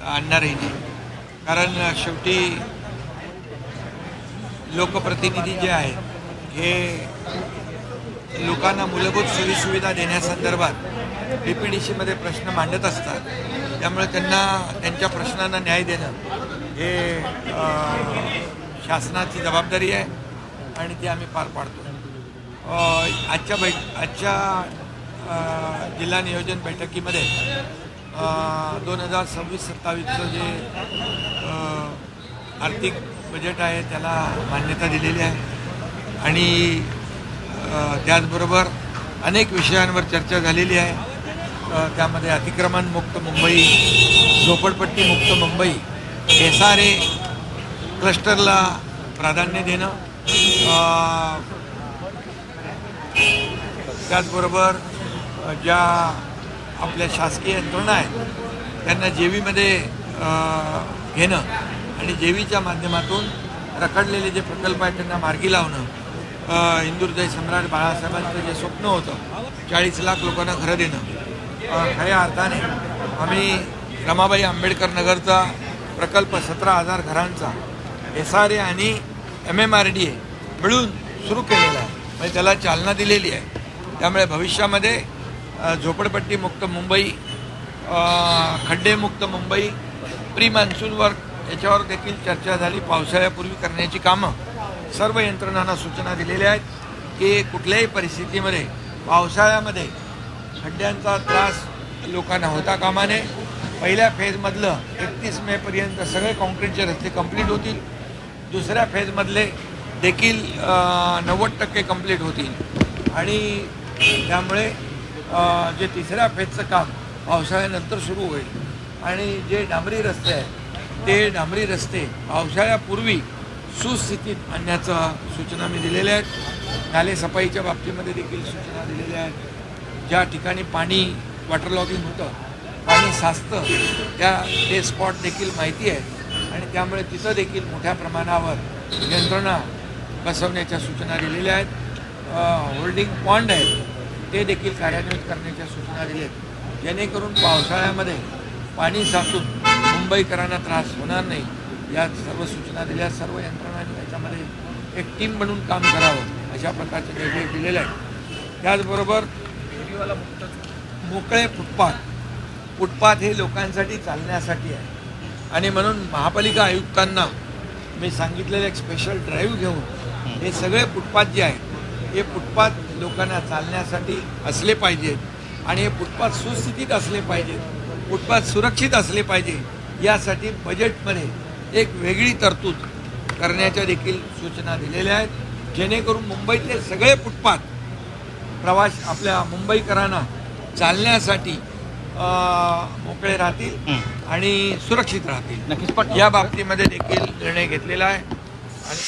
आणणारही नाही, कारण शेवटी लोकप्रतिनिधी जे आहेत हे लोकांना मूलभूत सोयीसुविधा देण्यासंदर्भात DPDCमध्ये प्रश्न मांडत असतात. त्यामुळे त्यांना त्यांच्या प्रश्नांना न्याय देणं हे शासनाची जबाबदारी आहे आणि ती आम्ही पार पाडतो. आजच्या जिल्हा नियोजन बैठकीमध्ये 2026-27चं जे आर्थिक बजेट आहे त्याला मान्यता दिलेली आहे आणि त्याचबरोबर अनेक विषयांवर चर्चा झालेली आहे. त्यामध्ये अतिक्रमणमुक्त मुंबई, झोपडपट्टी मुक्त मुंबई, SRA क्लस्टरला प्राधान्य देणं, त्याचबरोबर ज्या आपल्या शासकीय यंत्रणा आहेत त्यांना जेवीमध्ये घेणं आणि जेवीच्या माध्यमातून रखडलेले जे प्रकल्प आहेत त्यांना मार्गी लावणं. हिंदुहृदय सम्राट बाळासाहेबांचं जे स्वप्न होतं 40 लाख लोकांना घरं देणं, खऱ्या अर्थाने आम्ही रमाबाई आंबेडकर नगरचा प्रकल्प 17,000 घरांचा SRA आणि MMRDA मिळून सुरू केलेला आहे, म्हणजे त्याला चालना दिलेली आहे. त्यामुळे भविष्यामध्ये झोपडपट्टी मुक्त मुंबई, खड्डेमुक्त मुंबई, प्री मान्सून वर्क याच्यावर देखील चर्चा झाली. पावसाळ्यापूर्वी करण्याची कामं सर्व यंत्रणांना सूचना दिलेल्या आहेत की कुठल्याही परिस्थितीमध्ये पावसाळ्यामध्ये खड्ड्यांचा त्रास लोकांना होता कामा नये. पहिल्या फेजमधलं 31 मेपर्यंत सगळे कॉन्क्रीटचे रस्ते कंप्लीट होतील. दुसऱ्या फेजमधले देखील 90% कंप्लीट होतील आणि त्यामुळे जे तिसऱ्या फेजचं काम पावसाळ्यानंतर सुरू होईल आणि जे डांबरी रस्ते आहेत ते डांबरी रस्ते पावसाळ्यापूर्वी सुस्थितीत आणण्याच्या सूचना मी दिलेल्या आहेत. नाले सफाईच्या बाबतीमध्ये देखील सूचना दिलेल्या आहेत. ज्या ठिकाणी पाणी वॉटरलॉगिंग होतं, पाणी साचतं, ते स्पॉट देखील माहिती आहे आणि त्यामुळे तिथं देखील मोठ्या प्रमाणावर यंत्रणा बसवण्याच्या सूचना दिलेल्या आहेत. होल्डिंग पॉन्ड आहेत ते देखील कार्यान्वित करण्याच्या सूचना दिल्या आहेत, जेणेकरून पावसाळ्यामध्ये पाणी साचून मुंबईकरांना त्रास होणार नाही या सर्व सूचना दिल्या. सर्व यंत्रणांनी त्याच्यामध्ये एक टीम बनवून काम करावं अशा प्रकारचे निर्देश दिलेले आहेत. त्याचबरोबर मोकळे फुटपाथ हे लोकांसाठी चालण्यासाठी आहे आणि म्हणून महापालिका आयुक्तांना मी सांगितलेलं एक स्पेशल ड्राईव्ह घेऊन हे सगळे फुटपाथ जे आहेत हे फुटपाथ लोकांना चालण्यासाठी असले पाहिजेत आणि हे फुटपाथ सुस्थितीत असले पाहिजेत, फुटपाथ सुरक्षित असले पाहिजे यासाठी बजेटमध्ये एक वेगळी तरतूद करण्याच्या देखील सूचना दिलेल्या आहेत, जेणेकरून मुंबईतले सगळे फुटपाथ आपल्या मुंबईकरांना चालण्यासाठी मोकळे राहतील आणि सुरक्षित राहतील. या बाबतीमध्ये देखील निर्णय घेतलेला आहे आणि